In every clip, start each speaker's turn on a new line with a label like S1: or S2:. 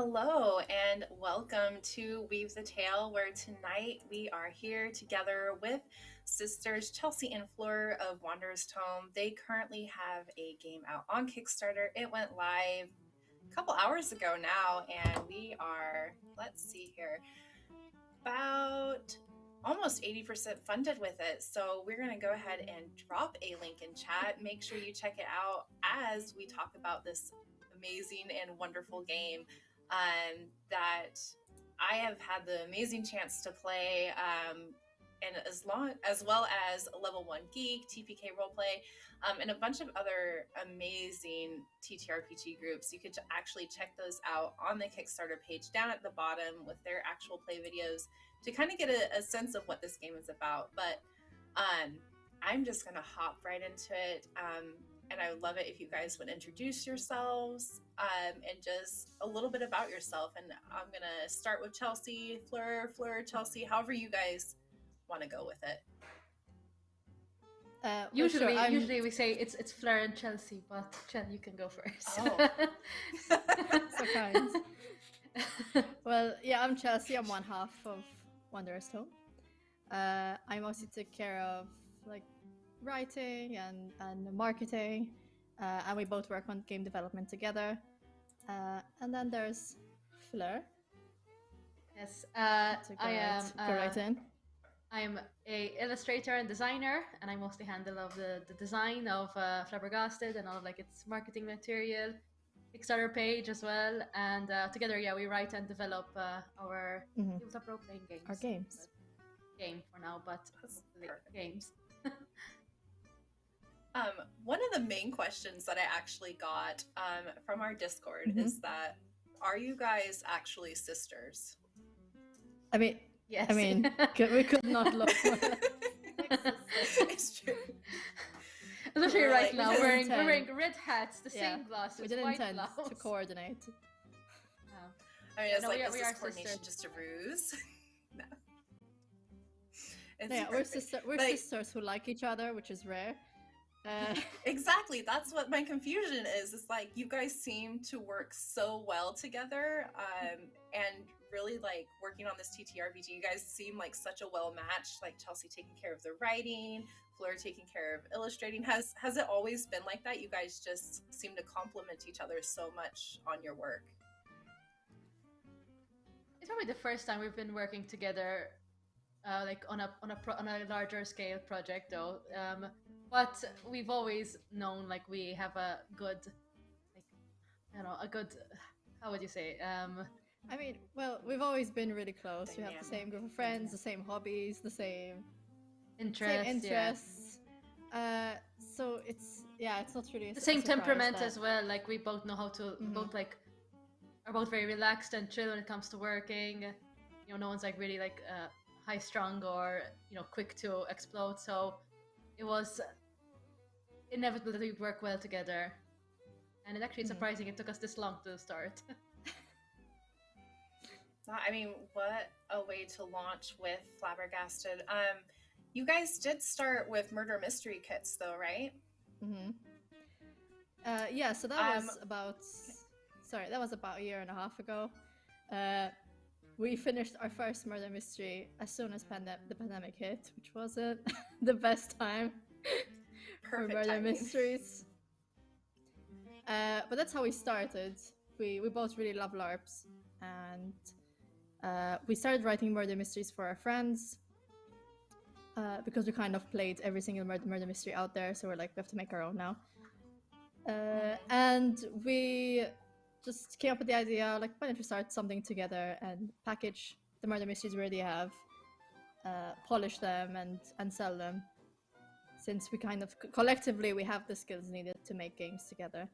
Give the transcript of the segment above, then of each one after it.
S1: Hello and welcome to Weave the Tale, where tonight we are here together with sisters Chelsea and Fleur of Wanderer's Tome. They currently have a game out on Kickstarter. It went live a couple hours ago now, and we are, let's see here, about almost 80% funded with it. So we're going to go ahead and drop a link in chat. Make sure you check it out as we talk about this amazing and wonderful game that I have had the amazing chance to play, and as well as Level 1 Geek, TPK Roleplay, and a bunch of other amazing TTRPG groups. You could actually check those out on the Kickstarter page down at the bottom with their actual play videos to kind of get a sense of what this game is about. But I'm just going to hop right into it. And I would love it if you guys would introduce yourselves and just a little bit about yourself. And I'm going to start with Chelsea, Fleur, Chelsea, however you guys want to go with it.
S2: Usually we say it's Fleur and Chelsea, but Chen, you can go first.
S1: Oh.
S3: So kind. Well, yeah, I'm Chelsea. I'm one half of Wanderer's Tome. I mostly take care of like writing and marketing, and we both work on game development together. And then there's Fleur.
S2: Yes,
S3: I
S2: am a illustrator and designer, and I mostly handle of the design of FLABBERGASTED and all of like its marketing material, Kickstarter page as well. And together, we write and develop our tabletop role-playing games.
S3: Our games.
S2: Game for now, but games.
S1: One of the main questions that I actually got from our Discord is that, are you guys actually sisters?
S3: I mean,
S2: yes.
S3: I mean, we could not look more
S1: It's true.
S2: Literally right now, we're wearing red hats, the same glasses,
S3: we didn't
S2: white
S3: intend
S2: blouse.
S3: to coordinate.
S1: I mean, it's
S2: we
S1: is
S2: are
S1: this coordination
S2: sisters.
S1: just a ruse? No.
S3: Yeah, we're sisters who like each other, which is rare.
S1: Exactly, that's what my confusion is. It's like you guys seem to work so well together, and really like working on this TTRPG. You guys seem like such a well match. Like Chelsea taking care of the writing, Fleur taking care of illustrating. Has it always been like that? You guys just seem to complement each other so much on your work.
S2: It's probably the first time we've been working together, like on a larger scale project, though. But we've always known like we have a good, like, how would you say?
S3: I mean, well, we've always been really close. We have the same group of friends, the same hobbies, the same interests. So it's not really
S2: the same temperament as well. Like we both know how to are both very relaxed and chill when it comes to working. You know, no one's like really like high strung or quick to explode. So it was inevitable that we work well together, and it's actually surprising it took us this long to start.
S1: I mean, what a way to launch with Flabbergasted. You guys did start with murder mystery kits, though, right?
S3: Yeah. So that was about. Sorry, that was about a year and a half ago. We finished our first murder mystery as soon as the pandemic hit, which wasn't the best time for murder mysteries. But that's how we started. We both really love LARPs, and we started writing murder mysteries for our friends because we kind of played every single murder mystery out there. So we're like, we have to make our own now. And we just came up with the idea, like, why don't we start something together and package the murder mysteries we already have, polish them and sell them, since we kind of collectively we have the skills needed to make games together.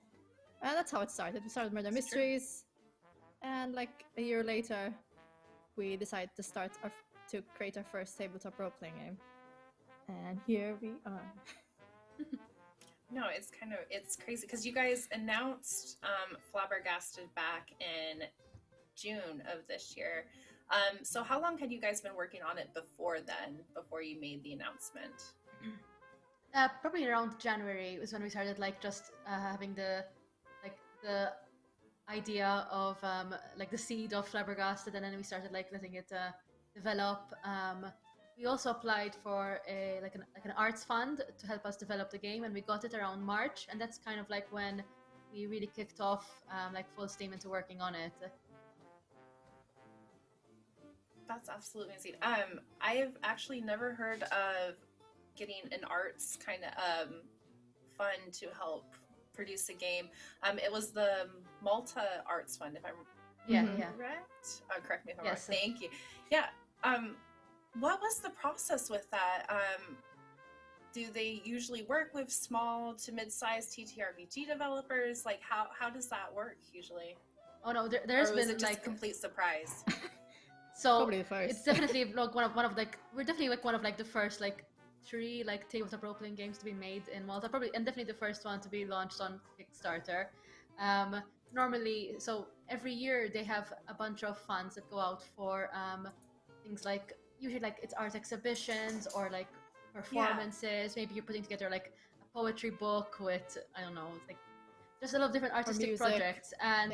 S3: And that's how it started. We started murder mysteries, and like a year later, we decided to create our first tabletop role-playing game. And here we are.
S1: No, it's crazy because you guys announced Flabbergasted back in June of this year. So how long had you guys been working on it before you made the announcement?
S2: Probably around January was when we started like just having the idea of like the seed of Flabbergasted, and then we started like letting it develop. We also applied for an arts fund to help us develop the game, and we got it around March, and that's kind of like when we really kicked off like full steam into working on it.
S1: That's absolutely amazing. I've actually never heard of getting an arts kind of fund to help produce a game. It was the Malta Arts Fund, if I'm correct. Correct me if I'm wrong. Thank you. Yeah. What was the process with that? Do they usually work with small to mid-sized TTRPG developers? Like, how does that work usually?
S2: Oh no, there's been
S1: just
S2: like
S1: complete surprise.
S2: So
S3: probably the first.
S2: It's definitely like one of like we're definitely like one of like the first like 3 like tabletop role-playing games to be made in Malta, probably, and definitely the first one to be launched on Kickstarter. Normally, so every year they have a bunch of funds that go out for things like usually like it's art exhibitions or like performances. Maybe you're putting together like a poetry book with, I don't know, like just a lot of different artistic projects. And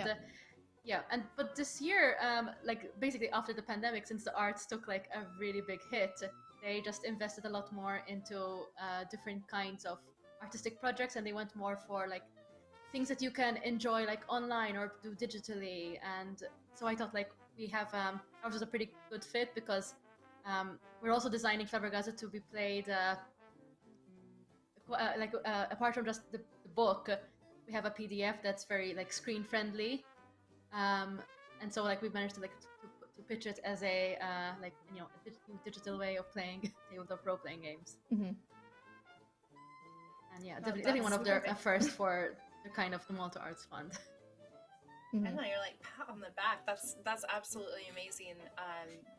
S2: but this year, like basically after the pandemic, since the arts took like a really big hit, they just invested a lot more into different kinds of artistic projects, and they went more for like things that you can enjoy like online or do digitally. And so I thought like we have ours was a pretty good fit, because we're also designing Flabbergasted to be played apart from just the book, we have a PDF that's very like screen friendly. And so like we've managed to like to pitch it as a like, you know, a digital way of playing tabletop role-playing games. And yeah, definitely one of their first for the kind of the Malta Arts Fund.
S1: I know, you're like pat on the back. That's absolutely amazing.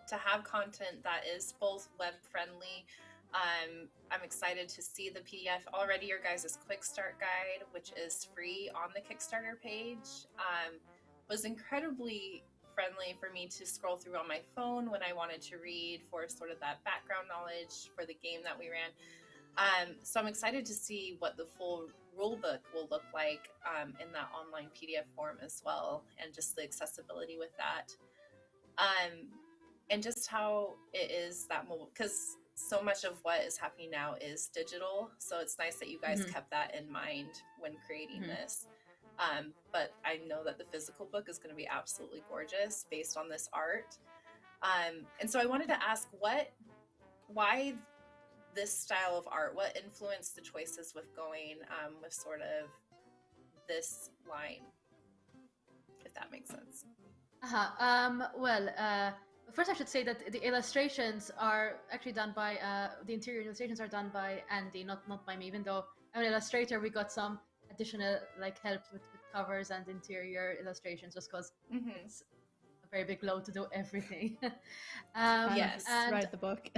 S1: To have content that is both web friendly. I'm excited to see the PDF already. Your guys' quick start guide, which is free on the Kickstarter page, was incredibly friendly for me to scroll through on my phone when I wanted to read for sort of that background knowledge for the game that we ran. So I'm excited to see what the full rule book will look like in that online PDF form as well, and just the accessibility with that. And just how it is that mobile, because so much of what is happening now is digital. So it's nice that you guys kept that in mind when creating this. But I know that the physical book is going to be absolutely gorgeous based on this art. And so I wanted to ask, why this style of art? What influenced the choices with going with sort of this line, if that makes sense?
S2: First I should say that the illustrations are actually done by, the interior illustrations are done by Andy, not by me, even though I'm an illustrator. We got some additional like help with covers and interior illustrations, just because it's a very big load to do everything.
S3: Yes, and write the book.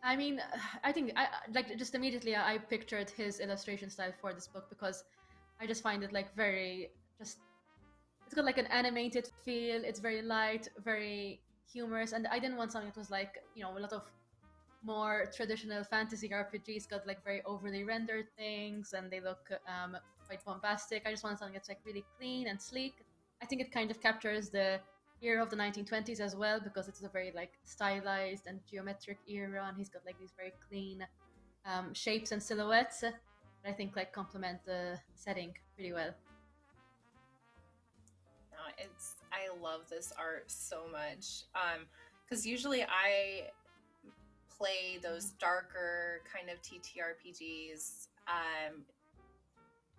S2: I mean, I think like just immediately I pictured his illustration style for this book, because I just find it like very just, it's got like an animated feel. It's very light, very humorous, and I didn't want something that was like, you know, a lot of more traditional fantasy RPGs got like very overly rendered things, and they look quite bombastic. I just wanted something that's like really clean and sleek. I think it kind of captures the era of the 1920s as well, because it's a very like stylized and geometric era, and he's got like these very clean shapes and silhouettes that I think like complement the setting pretty well.
S1: I love this art so much, because usually I play those darker kind of TTRPGs,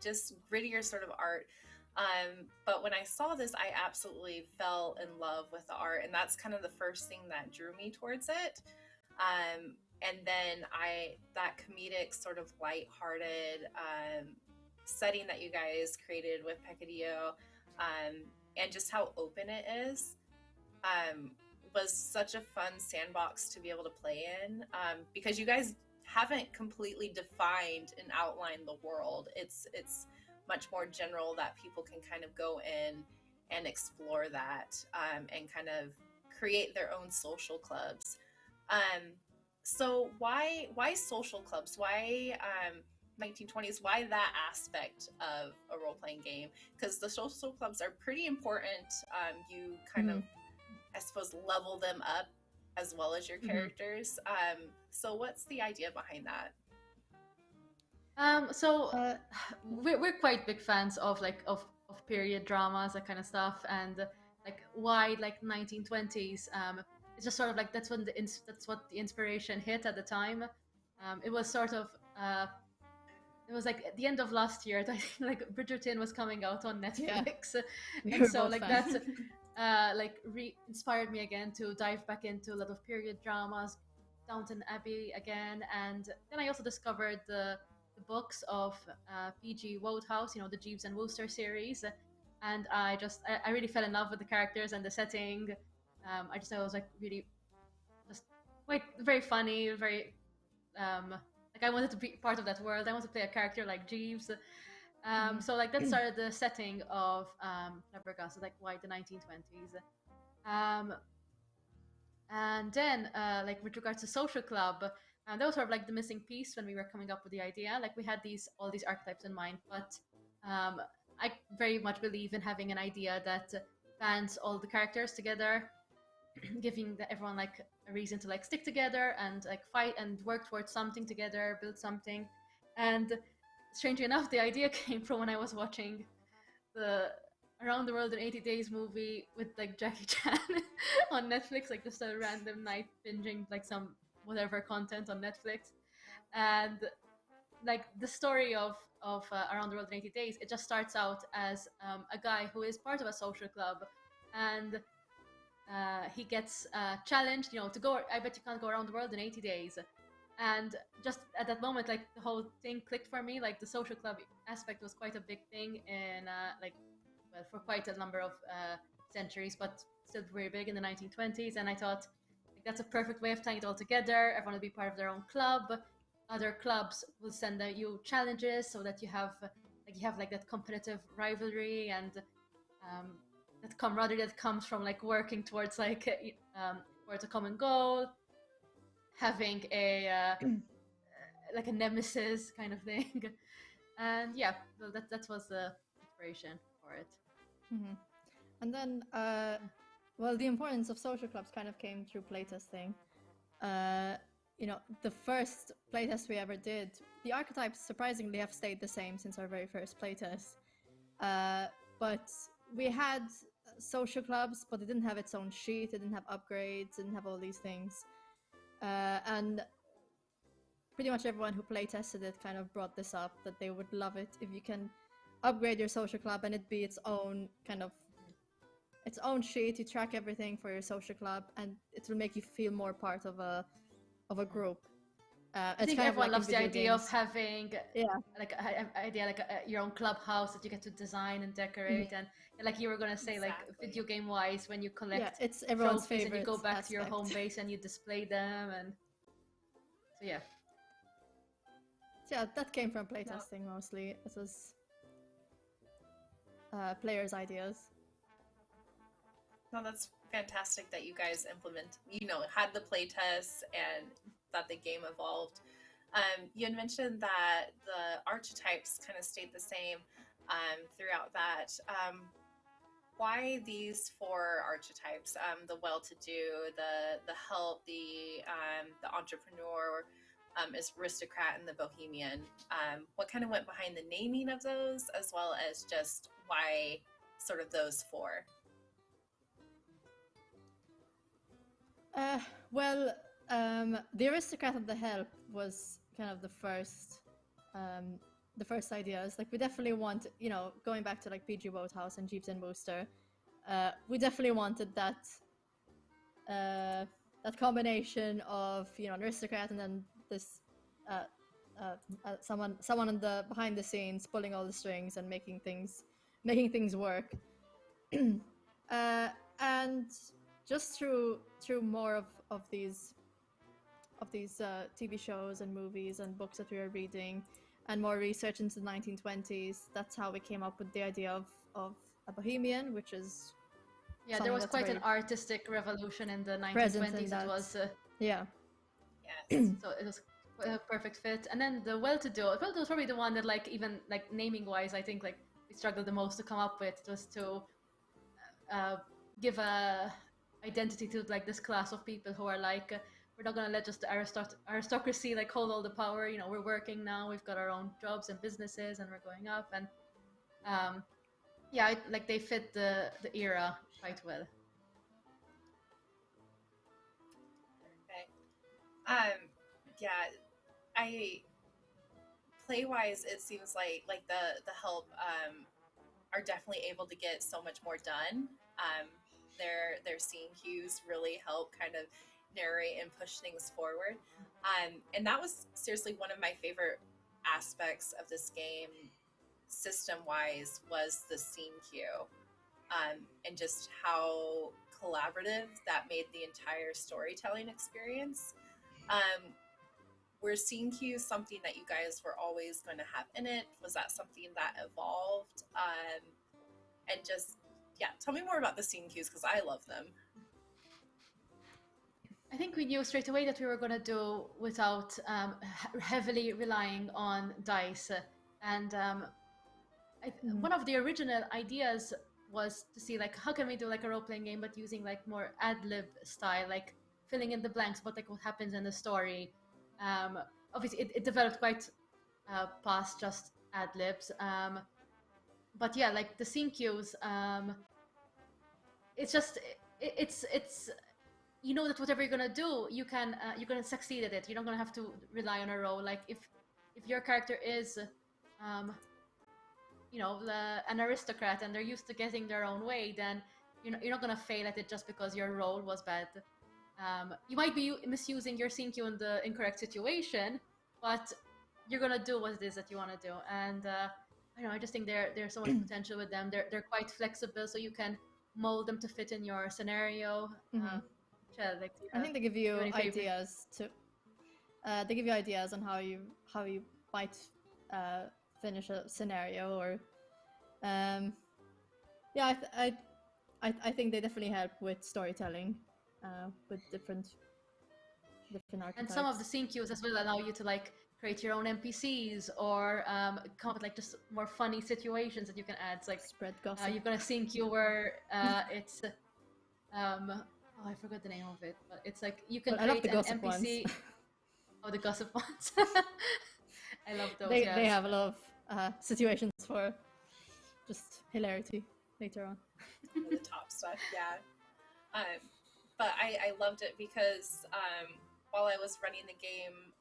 S1: just grittier sort of art. But when I saw this, I absolutely fell in love with the art, and that's kind of the first thing that drew me towards it. And then that comedic sort of lighthearted setting that you guys created with Peccadillo, and just how open it is, was such a fun sandbox to be able to play in, because you guys haven't completely defined and outlined the world. It's much more general, that people can kind of go in and explore that, and kind of create their own social clubs. So why social clubs? Why 1920s, why that aspect of a role-playing game? Because the social clubs are pretty important. You kind of, I suppose, level them up as well as your characters. So what's the idea behind that?
S2: We're quite big fans of period dramas, that kind of stuff, and like why like 1920s. It's just sort of like that's what the inspiration hit at the time. It was sort of it was like at the end of last year. I think like Bridgerton was coming out on Netflix, and so like that inspired me again to dive back into a lot of period dramas, Downton Abbey again, and then I also discovered the books of P.G. Wodehouse, the Jeeves and Wooster series, and I really fell in love with the characters and the setting. I just thought it was like really just quite very funny, very like I wanted to be part of that world. I wanted to play a character like Jeeves. So like that started the setting of Flabbergasted, like why the 1920s. And then like with regards to social club, that was sort of like the missing piece when we were coming up with the idea. Like we had all these archetypes in mind, but I very much believe in having an idea that bands all the characters together, giving everyone like a reason to like stick together and like fight and work towards something together, build something. And strangely enough, the idea came from when I was watching the Around the World in 80 Days movie with like Jackie Chan on Netflix, like just a random night binging like some whatever content on Netflix. And like the story of Around the World in 80 Days, it just starts out as a guy who is part of a social club, and he gets challenged, to go. I bet you can't go around the world in 80 days. And just at that moment, like the whole thing clicked for me. Like the social club aspect was quite a big thing in for quite a number of centuries, but still very big in the 1920s. And I thought like, that's a perfect way of tying it all together. Everyone will be part of their own club. Other clubs will send you challenges so that you have that competitive rivalry and that camaraderie that comes from like working towards towards a common goal, having a like a nemesis kind of thing. And yeah, so that was the inspiration for it.
S3: And then the importance of social clubs kind of came through playtesting. The first playtest we ever did, the archetypes surprisingly have stayed the same since our very first playtest. But we had social clubs, but it didn't have its own sheet, it didn't have upgrades, it didn't have all these things. And pretty much everyone who playtested it kind of brought this up, that they would love it if you can upgrade your social club and it be its own kind of its own sheet. You track everything for your social club, and it will make you feel more part of a group.
S2: I think everyone loves the idea of having your own clubhouse that you get to design and decorate, and like you were gonna say, like video game wise, when you collect
S3: it's everyone's
S2: trophies
S3: favorite
S2: and you go back
S3: aspect.
S2: to your home base and you display them, and so
S3: that came from playtesting mostly. It was players' ideas.
S1: No, that's fantastic that you guys had the playtests and that the game evolved. You had mentioned that the archetypes kind of stayed the same throughout that. Why these 4 archetypes? The well-to-do, the help, the entrepreneur, aristocrat, and the bohemian. What kind of went behind the naming of those, as well as just why sort of those 4?
S3: The aristocrat and the help was kind of the first ideas. Like we definitely want, going back to like P.G. Wodehouse and Jeeves and Wooster, we definitely wanted that combination of an aristocrat and then this someone on the behind the scenes pulling all the strings and making things work. And just through more of these TV shows and movies and books that we were reading, and more research into the 1920s, that's how we came up with the idea of a bohemian, which is
S2: there was quite an artistic revolution in the 1920s. It was
S3: Yes.
S2: So it was perfect fit. And then the well-to-do was probably the one that, like, even like naming wise, I think like we struggled the most to come up with, just to give a identity to like this class of people who are like, we're not going to let just the aristocracy like hold all the power. You know, we're working now, we've got our own jobs and businesses, and we're going up. And yeah, like they fit the era quite well.
S1: Okay. Yeah, I play-wise, it seems like the help are definitely able to get so much more done. Their scene cues really help kind of narrate and push things forward. And that was seriously one of my favorite aspects of this game, system-wise, was the scene cue, and just how collaborative that made the entire storytelling experience. Were scene cues something that you guys were always going to have in it? Was that something that evolved? And just, yeah, tell me more about the scene cues, because I love them.
S2: I think we knew straight away that we were going to do without heavily relying on dice. And one of the original ideas was to see like, how can we do like a role-playing game but using like more ad-lib style, like filling in the blanks about like what happens in the story. Obviously it developed quite past just ad-libs. But yeah, like the scene cues, it's just, it's you know that whatever you're gonna do, you're gonna succeed at it. You're not gonna have to rely on a role. Like if your character is, you know, an aristocrat and they're used to getting their own way, then you're not gonna fail at it just because your role was bad. You might be misusing your scene cue in the incorrect situation, but you're gonna do what it is that you want to do. And I don't know, I just think there's so much potential with them. They're quite flexible, so you can mold them to fit in your scenario. Like,
S3: I think they give you ideas to. They give you ideas on how you might finish a scenario, or yeah, I think they definitely help with storytelling, with different archetypes.
S2: And some of the scene cues as well allow you to like create your own NPCs, or come up with like just more funny situations that you can add. It's like
S3: spread gossip.
S2: You've got a scene cue where it's oh, I forgot the name of it, but it's like you can create an NPC. Oh, the gossip ones. I love those.
S3: They have a lot of situations for just hilarity later on.
S1: The top stuff, yeah. But I loved it because while I was running the game,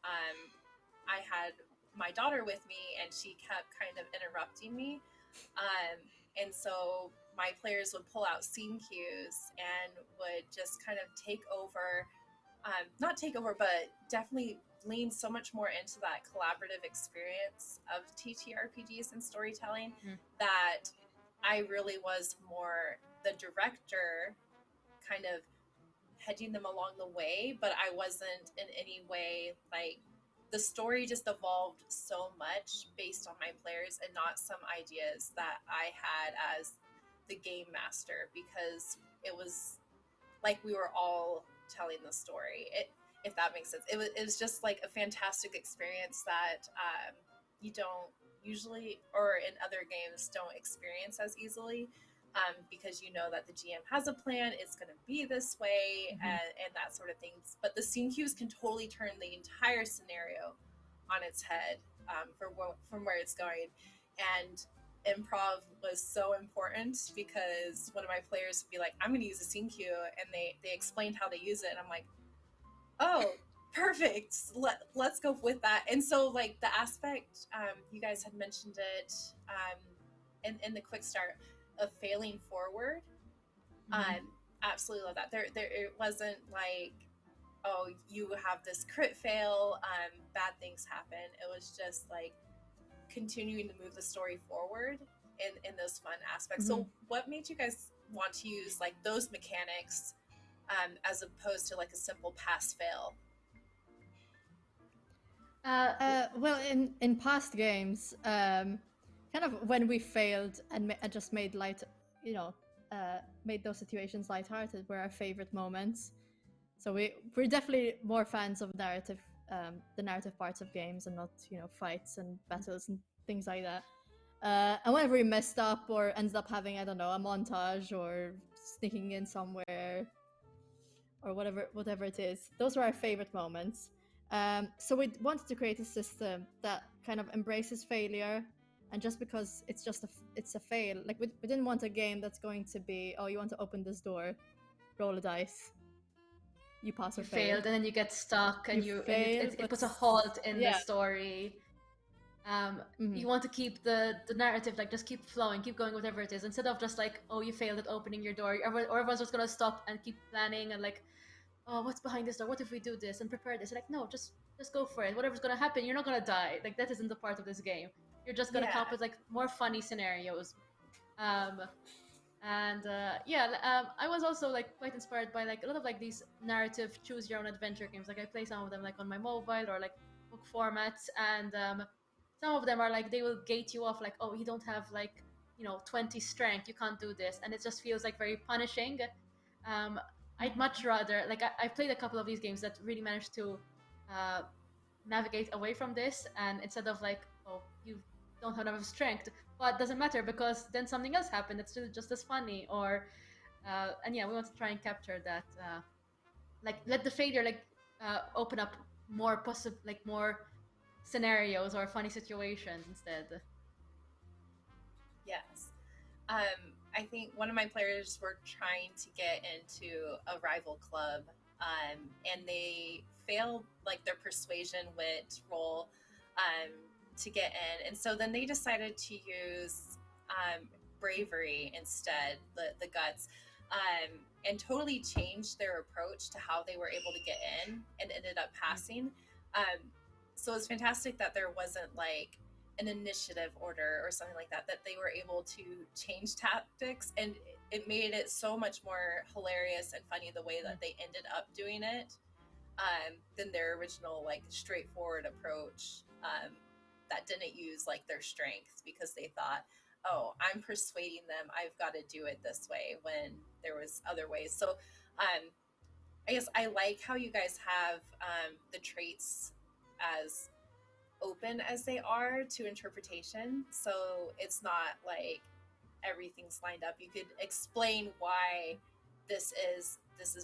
S1: I had my daughter with me, and she kept kind of interrupting me. And so my players would pull out scene cues and would just kind of take over, not take over, but definitely lean so much more into that collaborative experience of TTRPGs and storytelling, that I really was more the director, kind of heading them along the way, but I wasn't in any way like, the story just evolved so much based on my players and not some ideas that I had as the game master, because it was like we were all telling the story, if that makes sense. It was just like a fantastic experience that you don't usually, or in other games don't experience as easily, because you know that the GM has a plan, it's going to be this way, and that sort of things. But the scene cues can totally turn the entire scenario on its head, from where it's going. And improv was so important, because one of my players would be like, I'm going to use a scene cue, and they explained how they use it, and I'm like, oh, perfect, let's go with that. And so like the aspect, you guys had mentioned it in the quick start, of failing forward, absolutely love that. There it wasn't like, oh, you have this crit fail, bad things happen. It was just like continuing to move the story forward in those fun aspects. So what made you guys want to use like those mechanics, as opposed to like a simple pass fail?
S3: Well, in past games, kind of when we failed and just made made those situations lighthearted were our favorite moments. So we're definitely more fans of narrative the narrative parts of games and not, you know, fights and battles and things like that. And whenever we messed up or ended up having, I don't know, a montage or sneaking in somewhere or whatever it is, those were our favorite moments. So we wanted to create a system that kind of embraces failure, and just because it's a fail, like we didn't want a game that's going to be, oh, you want to open this door, roll a dice, you pass or
S2: You
S3: fail.
S2: failed, and then you get stuck, and
S3: fail,
S2: it puts a halt in the
S3: yeah.
S2: story. You want to keep the narrative, like, just keep flowing, keep going, whatever it is, instead of just like, oh, you failed at opening your door, or everyone's just gonna stop and keep planning and like, oh, what's behind this door, what if we do this and prepare this, like, no, just go for it, whatever's gonna happen, you're not gonna die, like, that isn't the part of this game, you're just gonna come up with like more funny scenarios. I was also like quite inspired by like a lot of like these narrative choose your own adventure games. Like I play some of them like on my mobile or like book formats, and some of them are like they will gate you off, like, oh, you don't have like, you know, 20 strength, you can't do this, and it just feels like very punishing. I'd much rather, like, I played a couple of these games that really managed to navigate away from this, and instead of like, oh, you don't have enough strength, but it doesn't matter because then something else happened, it's still just as funny. Or and yeah, we want to try and capture that, like, let the failure like open up more more scenarios or funny situations instead.
S1: Yes. I think one of my players were trying to get into a rival club, and they failed like their persuasion wit roll to get in, and so then they decided to use bravery instead, the guts, and totally changed their approach to how they were able to get in and ended up passing. So it's fantastic that there wasn't like an initiative order or something like that, that they were able to change tactics, and it made it so much more hilarious and funny the way that they ended up doing it, than their original like straightforward approach that didn't use like their strengths, because they thought, oh, I'm persuading them, I've got to do it this way, when there was other ways. So I guess I like how you guys have the traits as open as they are to interpretation, so it's not like everything's lined up. You could explain why this is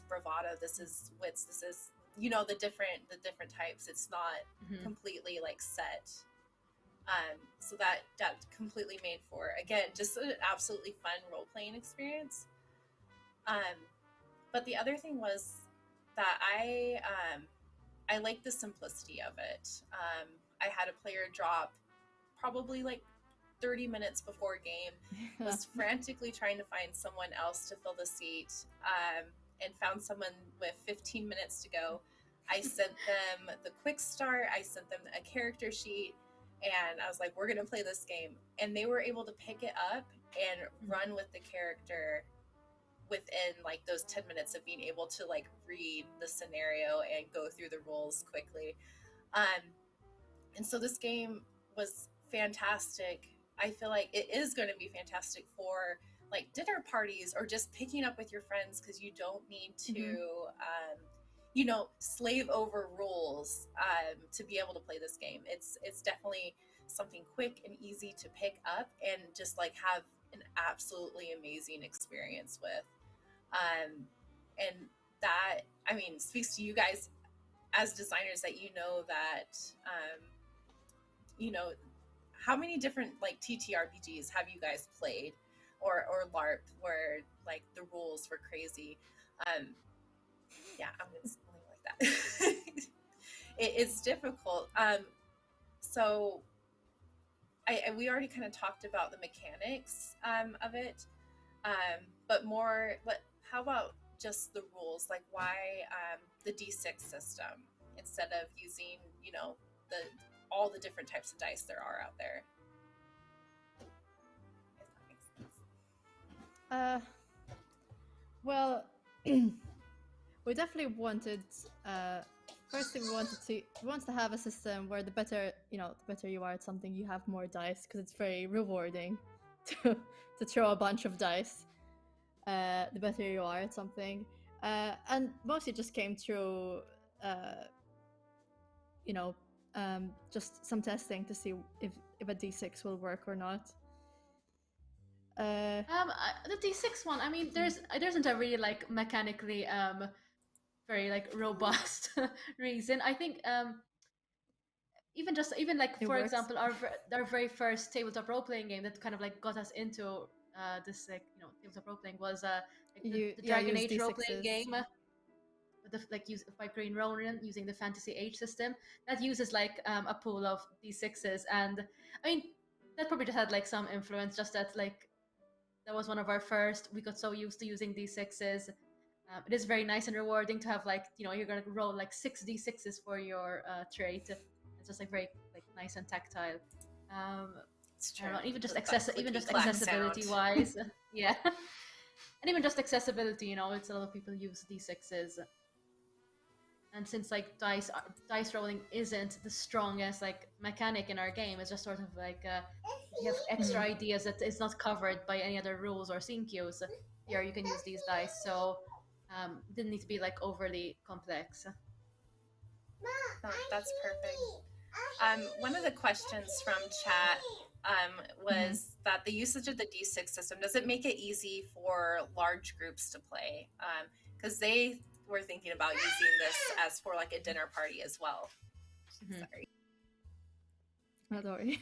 S1: bravado, this is wits, this is, you know, the different types. It's not completely like set. So that completely made for, again, just an absolutely fun role-playing experience. But the other thing was that I like the simplicity of it. I had a player drop probably like 30 minutes before game, was frantically trying to find someone else to fill the seat, and found someone with 15 minutes to go. I sent them the quick start, I sent them a character sheet, and I was like, we're going to play this game. And they were able to pick it up and run with the character within like those 10 minutes of being able to like read the scenario and go through the rules quickly. And so this game was fantastic. I feel like it is going to be fantastic for like dinner parties or just picking up with your friends, because you don't need to you know, slave over rules to be able to play this game. It's definitely something quick and easy to pick up and just like have an absolutely amazing experience with. And that, I mean, speaks to you guys as designers, that you know that, you know, how many different like TTRPGs have you guys played or LARP where like the rules were crazy? Yeah, I'm gonna explain like that. It's difficult. So we already kind of talked about the mechanics of it, but more, how about just the rules? Like, why the D6 system instead of using, you know, all the different types of dice there are out there? If that makes sense.
S3: Well, we definitely wanted, firstly we wanted to have a system where the better you are at something, you have more dice, because it's very rewarding to throw a bunch of dice, the better you are at something, and mostly just came through you know, just some testing to see if a D6 will work or not.
S2: The D6 one, I mean, there isn't a really like mechanically very like robust reason. I think even like, for example, our very first tabletop role playing game that kind of like got us into this like, you know, tabletop role playing was like the Dragon Age role playing game. Like use by Green Ronin using the Fantasy Age system that uses like a pool of D6s, and I mean that probably just had like some influence, just that like that was one of our first. We got so used to using D6s. It is very nice and rewarding to have like, you know, you're gonna roll like 6 D6s for your trait. It's just like very like nice and tactile.
S1: It's true.
S2: I don't know, even just accessibility wise, yeah. And even just accessibility, you know, it's a lot of people use D6s. And since like dice rolling isn't the strongest like mechanic in our game, it's just sort of like you have extra ideas that is not covered by any other rules or scene cues. Here you can use these dice, so didn't need to be like overly complex.
S1: Oh, that's perfect. One of the questions from chat was that the usage of the D6 system, does it make it easy for large groups to play? Because they were thinking about using this as for like a dinner party as well. Sorry.
S3: Not worry.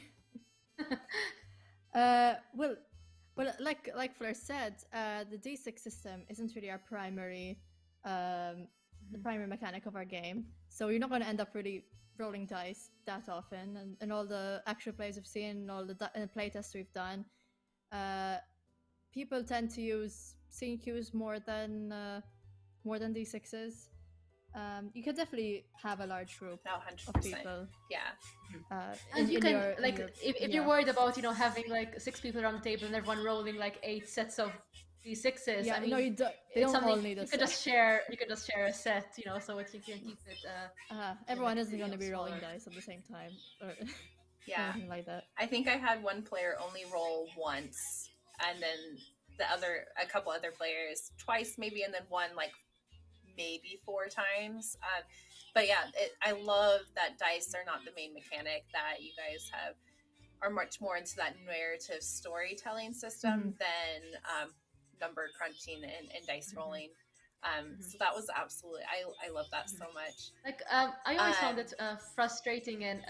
S3: Well, like Fleur said, the D6 system isn't really our primary the primary mechanic of our game. So you're not going to end up really rolling dice that often. And all the actual plays we've seen, all the playtests we've done, people tend to use scene cues more than D6s. You can definitely have a large group of people.
S1: Yeah.
S2: And you can if you're worried about, you know, having like 6 people around the table and everyone rolling like 8 sets of D6s.
S3: Yeah,
S2: I mean,
S3: no, they don't all need a set.
S2: You could just share a set, you know, so you can keep it.
S3: Everyone isn't going to be rolling dice at the same time, or
S1: yeah,
S3: anything like that.
S1: I think I had one player only roll once, and then a couple other players twice maybe, and then one like maybe 4 times. But yeah, I love that dice are not the main mechanic, that you guys are much more into that narrative storytelling system than number crunching and dice rolling. So that was absolutely, I love that so much.
S2: Like I always found it frustrating and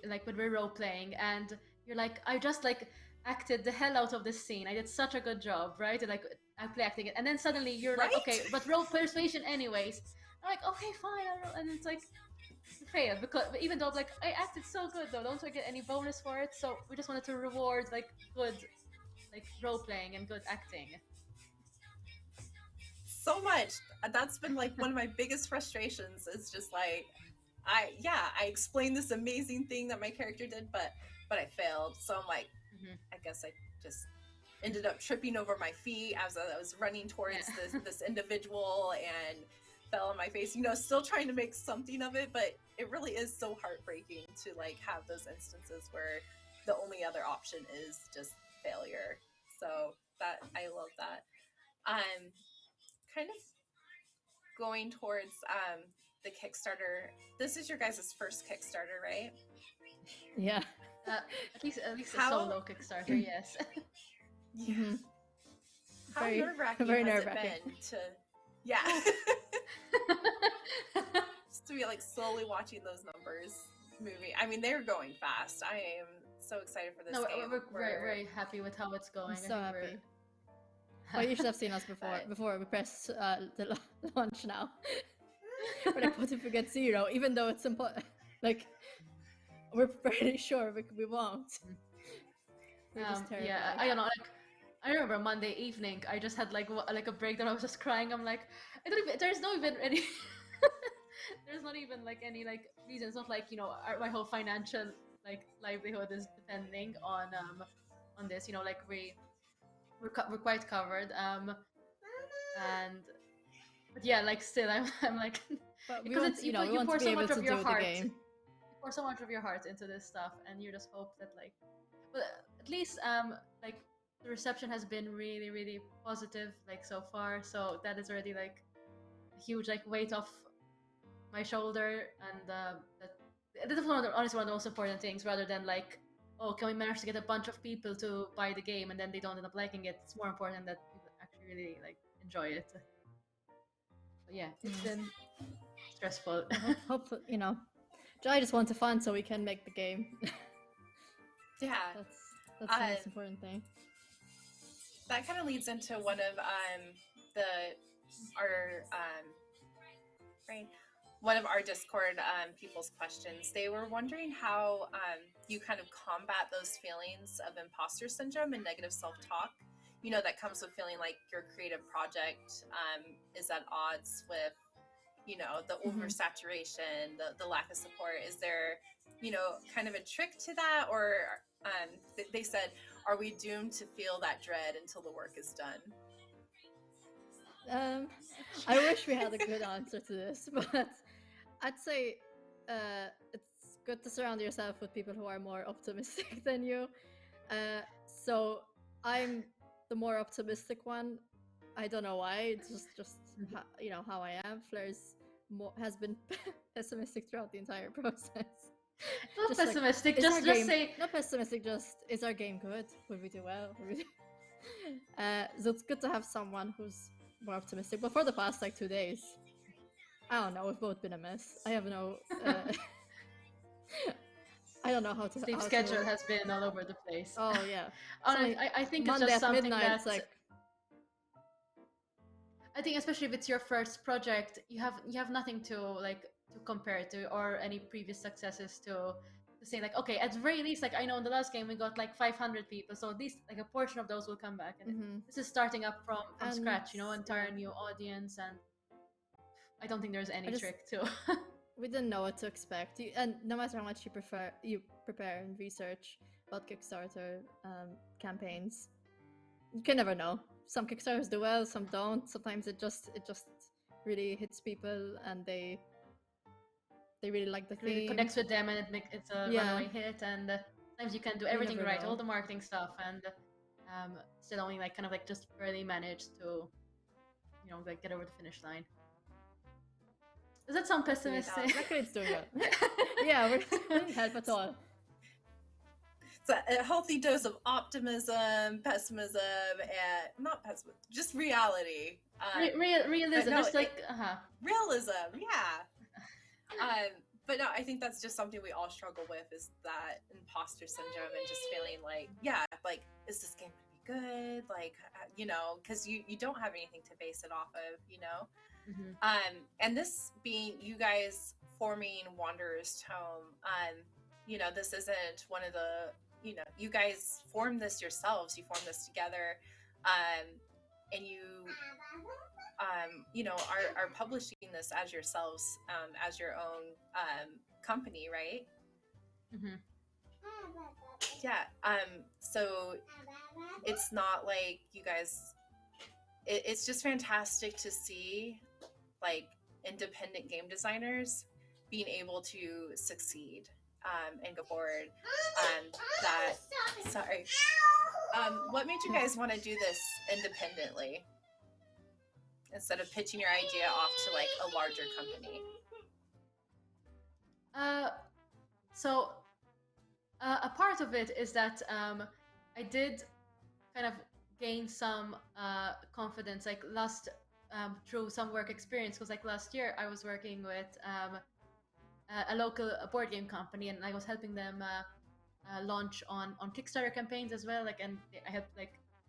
S2: like when we're role playing and you're like, I just like acted the hell out of this scene. I did such a good job, right? And like I play acting it, and then suddenly you're like, okay, but roll persuasion anyways. I'm like, okay, fine, and it's like you failed because even though like I acted so good though, don't I get any bonus for it? So we just wanted to reward like good like role playing and good acting.
S1: So much. That's been like one of my biggest frustrations. Is just like I explained this amazing thing that my character did, but I failed. So I'm like, I guess I just ended up tripping over my feet as I was running towards this individual and fell on my face, you know, still trying to make something of it, but it really is so heartbreaking to like have those instances where the only other option is just failure. So that, I love that. Kind of going towards the Kickstarter. This is your guys' first Kickstarter, right?
S3: Yeah.
S2: At least a solo Kickstarter, yes.
S1: Yeah. How nerve-wracking has it been to, just to be like slowly watching those numbers moving. I mean, they're going fast. I am so excited for this game.
S2: We're very happy with how it's going.
S3: I'm so happy. Well, you should have seen us before we press the launch now. We're like, what if we get 0? Even though it's important, like we're pretty sure we won't. We're just terrified.
S2: Yeah, I don't know. Like, I remember Monday evening, I just had like a breakdown. I was just crying. I'm like, there's not even any like reason. It's not like, you know, my whole financial like livelihood is depending on this. You know, like we're quite covered. But yeah, like still, I'm like, because it's, you know, you pour so much of your heart. You pour so much of your heart into this stuff, and you just hope that like, but at least like the reception has been really, really positive like so far. So that is already like a huge like weight off my shoulder, and that This is honestly one of the most important things, rather than like, oh, can we manage to get a bunch of people to buy the game and then they don't end up liking it? It's more important that people actually really like enjoy it. But yeah, it's been stressful.
S3: Hopefully, you know, I just want to fun so we can make the game.
S1: Yeah,
S3: that's the most important thing.
S1: That kind of leads into one of one of our Discord people's questions. They were wondering how you kind of combat those feelings of imposter syndrome and negative self-talk, you know, that comes with feeling like your creative project is at odds with, you know, the oversaturation, the lack of support. Is there, you know, kind of a trick to that? Or they said, are we doomed to feel that dread until the work is done?
S3: I wish we had a good answer to this, but I'd say it's good to surround yourself with people who are more optimistic than you. So I'm the more optimistic one. I don't know why. It's just you know how I am. Fleur's has been pessimistic throughout the entire process.
S2: Not
S3: just
S2: pessimistic.
S3: Like,
S2: just say
S3: not pessimistic. Just is our game good? Will we do well? So it's good to have someone who's more optimistic. But for the past like 2 days, I don't know. We've both been a mess. I have no. I don't know how to.
S2: Sleep schedule has been all over the place.
S3: Oh yeah.
S2: I think it's
S3: Monday
S2: just
S3: at
S2: something
S3: midnight,
S2: that's
S3: like.
S2: I think especially if it's your first project, you have nothing to like to compare to, or any previous successes to say like, okay, at the very least, like I know in the last game we got like 500 people, so at least like a portion of those will come back. And this is starting up from scratch, you know, entire new audience, and I don't think there's any trick to.
S3: We didn't know what to expect, and no matter how much you prepare and research about Kickstarter campaigns, you can never know. Some Kickstarters do well, some don't. Sometimes it just really hits people, and they really like the theme.
S2: Really connects with them, and it's a runaway hit. And sometimes you can do everything right, all the marketing stuff, and still only like kind of like just barely manage to, you know, like get over the finish line. Does that sound pessimistic?
S3: Luckily it's doing well. Yeah, we didn't help at all.
S1: It's a healthy dose of optimism, pessimism, and not pessimism, just reality.
S2: Realism,
S1: no,
S2: just like
S1: realism, yeah. But no, I think that's just something we all struggle with, is that imposter syndrome and just feeling like, yeah, like, is this game gonna be good? Like, you know, because you don't have anything to base it off of, you know. And this being you guys forming Wanderer's Tome, you know, this isn't one of the, you know, you guys formed this yourselves, you formed this together, and you know, are publishing this as yourselves, as your own company, right? Yeah. So it's not like you guys, it's just fantastic to see like independent game designers being able to succeed and go forward. What made you guys want to do this independently instead of pitching your idea off to like a larger company?
S2: So a part of it is that I did kind of gain some confidence, like through some work experience, because like last year I was working with a local board game company, and I was helping them launch on Kickstarter campaigns as well. Like, and I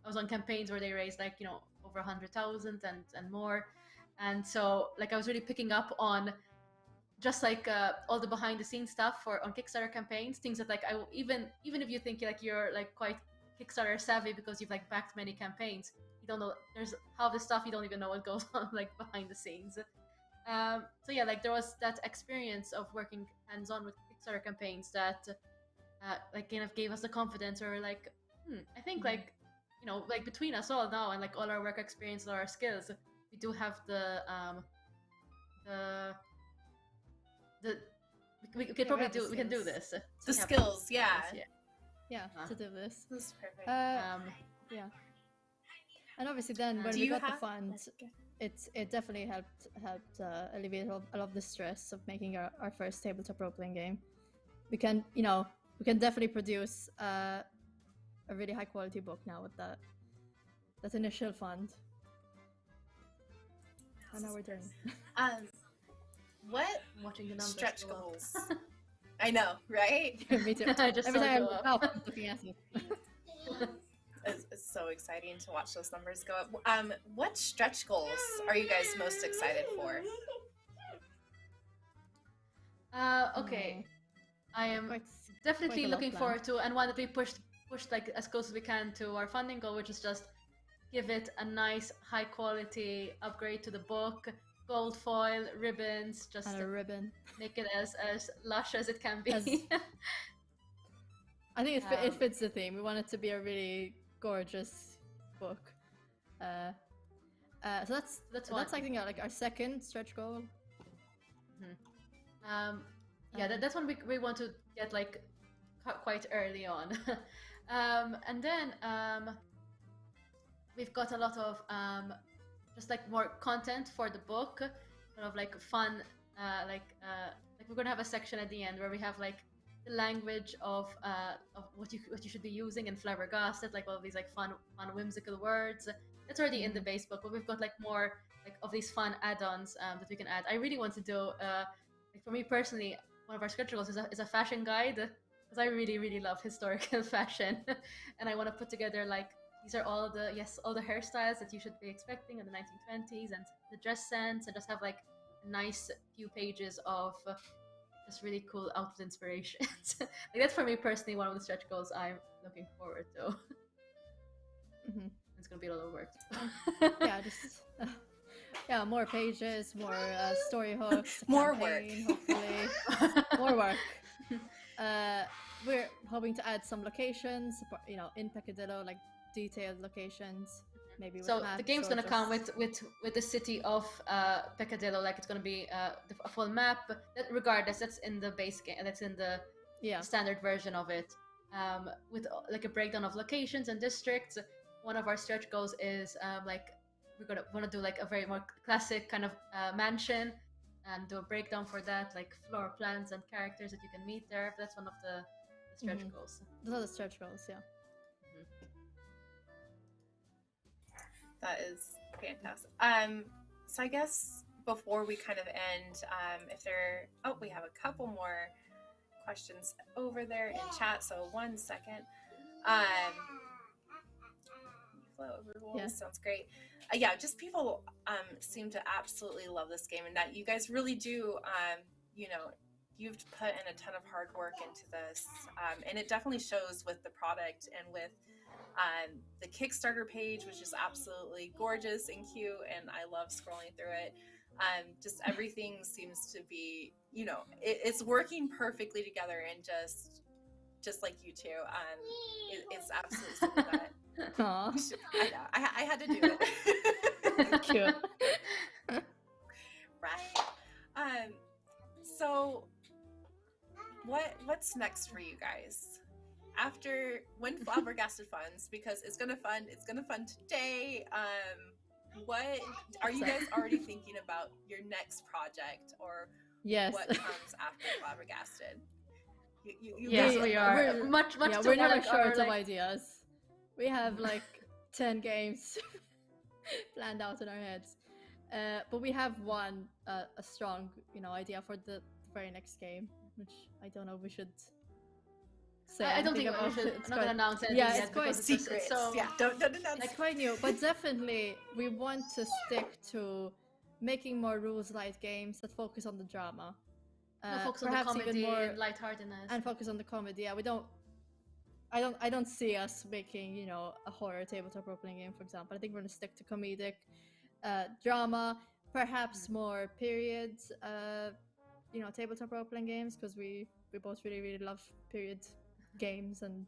S2: was on campaigns where they raised like, you know, over 100,000 and more, and so like I was really picking up on just like all the behind the scenes stuff on Kickstarter campaigns, things that like even if you think like you're like quite Kickstarter savvy because you've like backed many campaigns, you don't know there's half the stuff you don't even know what goes on like behind the scenes. So yeah, like there was that experience of working hands-on with Kickstarter campaigns that like kind of gave us the confidence, or like I think like, you know, like between us all now and like all our work experience and our skills, we do have we could probably do, we can do this.
S1: The skills, yeah,
S3: to do this.
S1: This is perfect.
S3: Yeah, and obviously then when we got the funds, it definitely helped alleviate a lot of the stress of making our first tabletop role-playing game. we can definitely produce a really high quality book now with that initial fund. I know we're doing.
S1: What
S2: Watching the numbers
S1: stretch
S2: go up.
S1: goals? I know, right?
S3: Me too.
S2: I just
S3: Every
S2: saw it
S3: time
S2: go
S3: I'm
S2: up.
S3: looking at it.
S1: It's so exciting to watch those numbers go up. What stretch goals are you guys most excited for?
S2: Okay, I am
S3: Quite
S2: definitely
S3: a lot
S2: looking
S3: planned.
S2: forward to, and one that we pushed like as close as we can to our funding goal, which is just give it a nice high quality upgrade to the book, gold foil, ribbons, just
S3: And a ribbon.
S2: make it as lush as it can be.
S3: I think it fits the theme. We want it to be a really gorgeous book. So that's I think like our second stretch goal.
S2: That's one we want to get like quite early on. And then we've got a lot of just like more content for the book, sort of like fun, like we're gonna have a section at the end where we have like the language of what you should be using in Flabbergasted, like all of these like fun whimsical words. That's already in the base book, but we've got like more like of these fun add-ons that we can add. I really want to do like for me personally, one of our stretch goals is a fashion guide, because I really love historical fashion, and I want to put together like these are all the hairstyles that you should be expecting in the 1920s and the dress sense, and just have like a nice few pages of just really cool outfit inspirations. Like that's for me personally one of the stretch goals I'm looking forward to. It's gonna be a lot of work.
S3: Yeah, just more pages, more story hooks,
S1: More
S3: campaign, hopefully. More work. We're hoping to add some locations, in Peccadillo, like detailed locations, maybe with
S2: so
S3: maps.
S2: The game's gonna come with the city of Peccadillo, like it's gonna be a full map. Regardless, that's in the base game. That's in the standard version of it, with like a breakdown of locations and districts. One of our stretch goals is like we're want to do like a very more classic kind of mansion, and do a breakdown for that, like floor plans and characters that you can meet there. That's one of the stretch goals.
S3: Those are the stretch goals, yeah.
S1: That is fantastic. So I guess before we kind of end, we have a couple more questions over there in chat. So 1 second. Flow over walls sounds great. Just people seem to absolutely love this game, and that you guys really do. You've put in a ton of hard work into this, and it definitely shows with the product and with the Kickstarter page, which is absolutely gorgeous and cute, and I love scrolling through it. Just everything seems to be, it's working perfectly together, and just like you two, it's absolutely so that.
S3: Aww.
S1: I know. I had to do it.
S3: Cute.
S1: Right. So what's next for you guys? After when Flabbergasted funds, because it's gonna fund today. What are you guys already thinking about your next project, or what comes after Flabbergasted?
S2: Yes, we are. We're much
S3: we're never short of ideas. We have like 10 games planned out in our heads, but we have one a strong idea for the very next game, which I don't know if we should say.
S2: I don't think we should. I'm not gonna announce anything yet.
S3: It's quite
S1: secret. Don't announce.
S3: It's quite new, but definitely we want to stick to making more rules light games that focus on the drama.
S2: Focus on the comedy and lightheartedness,
S3: and focus on the comedy. Yeah, I don't see us making a horror tabletop role-playing game, for example. I think we're gonna stick to comedic, drama, perhaps more periods, tabletop role-playing games, because we both really love period games and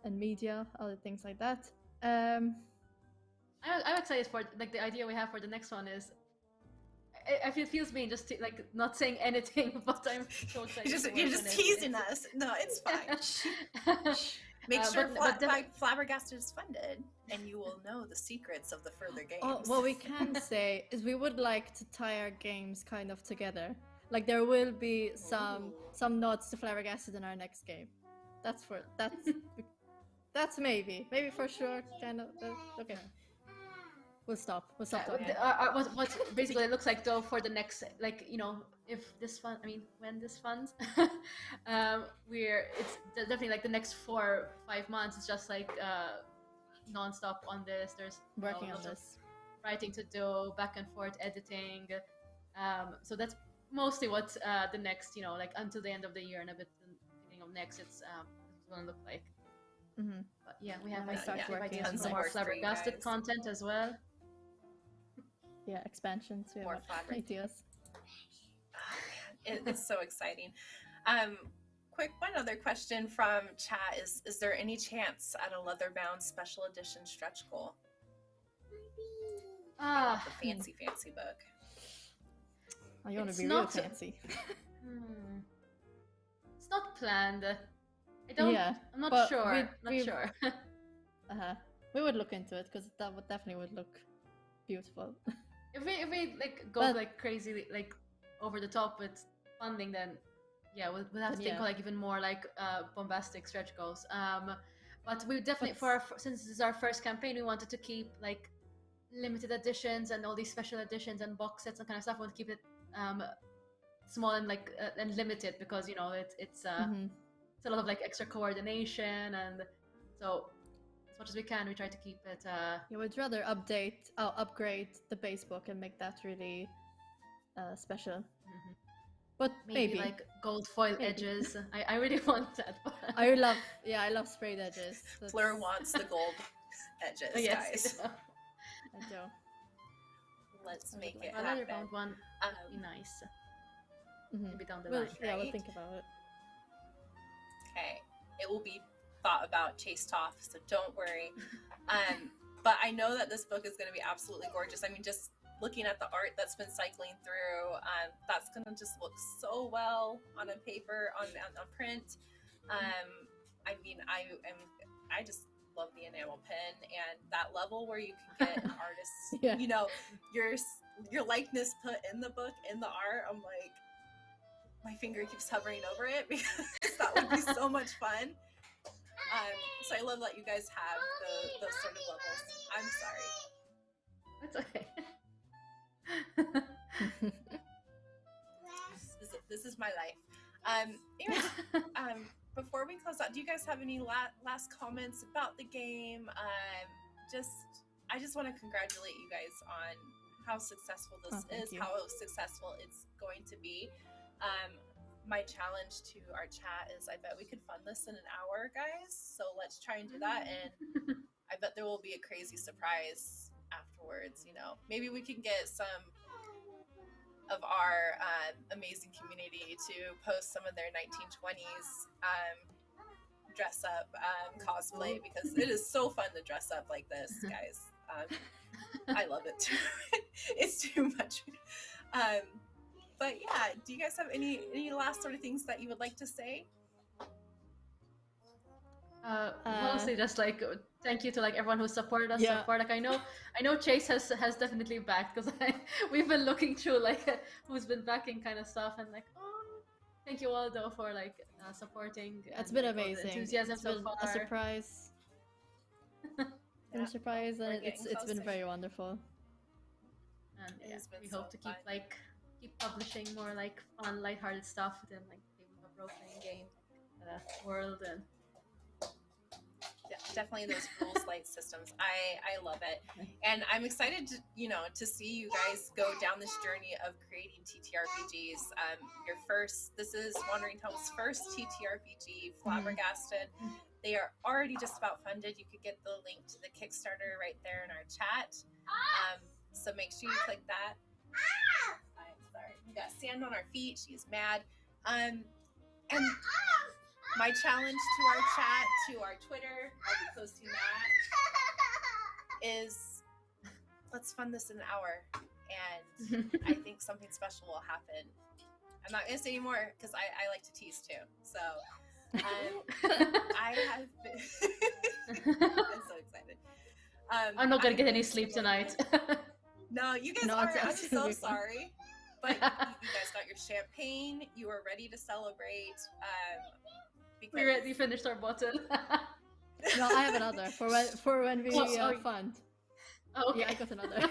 S3: media, other things like that.
S2: I'm excited for like the idea we have for the next one is. I feel it feels mean just like not saying anything, but I'm so excited.
S1: You're just teasing us. No, it's fine. Make sure Flabbergasted is funded, and you will know the secrets of the further games.
S3: What we can say is we would like to tie our games kind of together. Like there will be some nods to Flabbergasted in our next game. That's that's maybe for sure kind of okay. We'll stop talking.
S2: What basically it looks like though for the next, like, you know, if this fund, I mean, when this funds, it's definitely like the next 4 or 5 months. It's just like non-stop on this. There's
S3: working on this,
S2: writing to do, back and forth editing. So that's mostly what the next, you know, like until the end of the year and a bit the beginning of next, it's gonna look like.
S3: Mm-hmm.
S2: But yeah, we have
S3: working
S2: on some more Flabbergasted content as well.
S3: Yeah, expansions. We
S1: More
S3: have ideas.
S1: It's so exciting. Quick, one other question from chat is there any chance at a leather-bound special edition stretch goal? The fancy book.
S3: Oh, you want to be real fancy.
S2: It's not planned. I don't. Yeah, I'm not sure. Sure.
S3: We would look into it because that would definitely look beautiful.
S2: If we like go like crazy, like over the top with funding, then yeah, we'll have to think like even more like bombastic stretch goals. But we definitely since this is our first campaign, we wanted to keep like limited editions and all these special editions and box sets and kind of stuff. We want to keep it small and like and limited because, you know, it's a lot of like extra coordination, and so as much as we can, we try to keep it.
S3: You would rather upgrade the base book and make that really special. But maybe
S2: like gold foil edges. I really want that. But
S3: I love sprayed edges.
S1: Fleur wants the gold edges, guys.
S3: I do.
S1: Let's make it
S2: happen. Another round one would be nice. Maybe down the line.
S3: Yeah, we'll think about it.
S1: Okay, it will be thought about, chased off, so don't worry. But I know that this book is going to be absolutely gorgeous. I mean, just looking at the art that's been cycling through, that's going to just look so well on a paper, on print. I mean, I just love the enamel pen, and that level where you can get artists, you know, your likeness put in the book, in the art. I'm like, my finger keeps hovering over it because that would be so much fun. So I love that you guys have those sort of levels. I'm sorry.
S2: That's okay.
S1: This is my life. Anyways, before we close out, do you guys have any last comments about the game? I just want to congratulate you guys on how successful this is, how successful it's going to be. My challenge to our chat is I bet we could fund this in an hour, guys. So let's try and do that. And I bet there will be a crazy surprise afterwards. You know, maybe we can get some of our amazing community to post some of their 1920s dress up cosplay, because it is so fun to dress up like this, guys. I love it too. It's too much. But yeah, do you guys have any last sort of things that you would like to say?
S2: Mostly just like thank you to like everyone who supported us so far. Like I know Chase has definitely backed, because we've been looking through like who's been backing kind of stuff, and like thank you all though for like supporting.
S3: It's been amazing.
S2: Enthusiasm
S3: it's been a surprise.
S1: Yeah.
S3: A surprise, and it's been very wonderful.
S2: And we hope to keep publishing more like fun, lighthearted stuff within like tabletop role-playing game world, and
S1: definitely those rules light systems. I love it, and I'm excited to see you guys go down this journey of creating TTRPGs. This is Wandering Tome's first TTRPG, Flabbergasted. They are already just about funded. You could get the link to the Kickstarter right there in our chat. So make sure you click that. Sorry, we got sand on our feet. She's mad. And my challenge to our chat, to our Twitter, I'll be posting that, is let's fund this in an hour. And I think something special will happen. I'm not going to say anymore because I like to tease too. So I have been... I'm so excited.
S2: I'm not going to get any sleep tonight.
S1: No, you guys are. I'm so sorry. But you guys got your champagne. You are ready to celebrate. Because
S2: We finished our bottle.
S3: No, I have another for when we fund.
S2: Oh, okay.
S3: Yeah, I got another.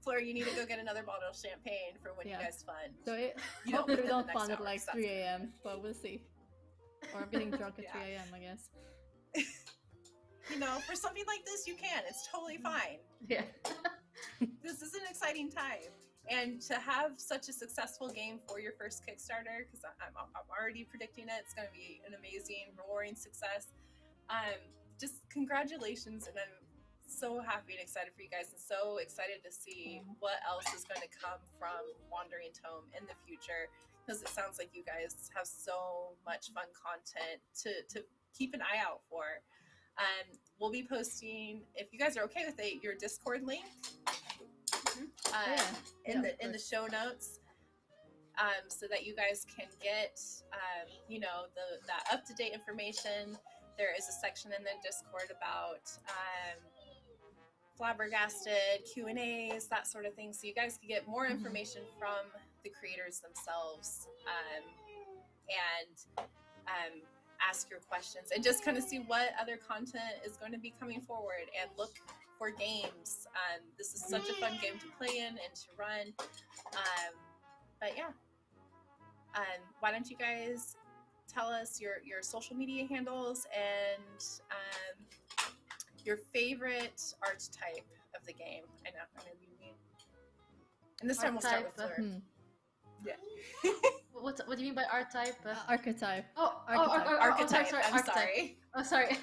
S1: Fleur, you need to go get another bottle of champagne for when you guys fund.
S3: So hopefully we don't fund at like 3 a.m., but we'll see. Or I'm getting drunk at 3 a.m., I guess.
S1: You know, for something like this, you can. It's totally fine.
S2: Yeah.
S1: This is an exciting time. And to have such a successful game for your first Kickstarter, because I'm already predicting it, it's going to be an amazing, rewarding success. Just congratulations, and I'm so happy and excited for you guys, and so excited to see what else is going to come from Wandering Tome in the future, because it sounds like you guys have so much fun content to keep an eye out for. We'll be posting, if you guys are okay with it, your Discord link in the show notes, so that you guys can get you know, that up-to-date information. There is a section in the Discord about Flabbergasted, Q&As, that sort of thing, so you guys can get more information from the creators themselves, and ask your questions and just kind of see what other content is going to be coming forward, and look for games. This is such a fun game to play in and to run. But yeah, why don't you guys tell us your social media handles and your favorite archetype of the game. I know we and this time we'll start with Fleur. Yeah.
S2: What do you mean by archetype?
S3: Archetype.
S1: Archetype.
S2: I'm
S1: sorry.
S2: Oh, sorry.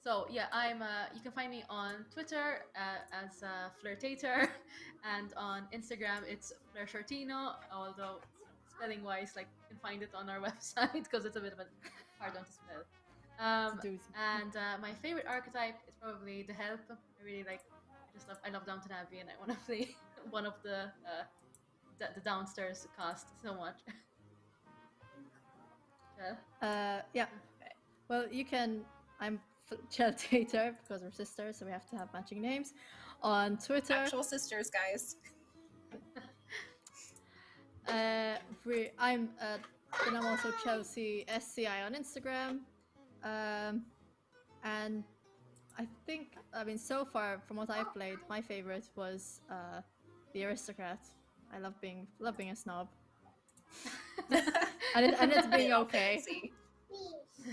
S2: So yeah, I'm. You can find me on Twitter as Flirtator, and on Instagram it's Sciortino. Although spelling wise, like you can find it on our website because it's a bit of a hard one to spell. And my favorite archetype is probably the help. I really like. I love Downton Abbey, and I want to play one of the downstairs cast so much.
S3: Yeah. Well, you can. I'm Sciortino because we're sisters, so we have to have matching names. On Twitter,
S1: actual sisters, guys.
S3: I'm also Chelsea SCI on Instagram, and I mean, so far from what I've played, my favorite was the aristocrat. I love being a snob, and it's being okay.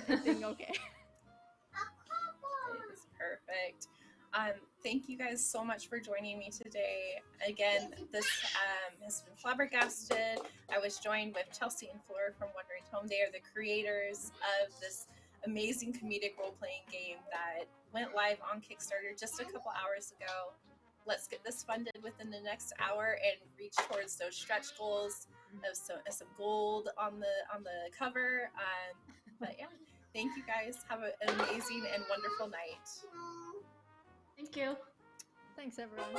S3: It's being okay.
S1: It is perfect. Thank you guys so much for joining me today. Again, this has been Flabbergasted. I was joined with Chelsea and Fleur from Wandering Tome. They are the creators of this amazing comedic role-playing game that went live on Kickstarter just a couple hours ago. Let's get this funded within the next hour and reach towards those stretch goals of some gold on the cover. But yeah, thank you guys. Have an amazing and wonderful night.
S2: Thank you.
S3: Thanks, everyone.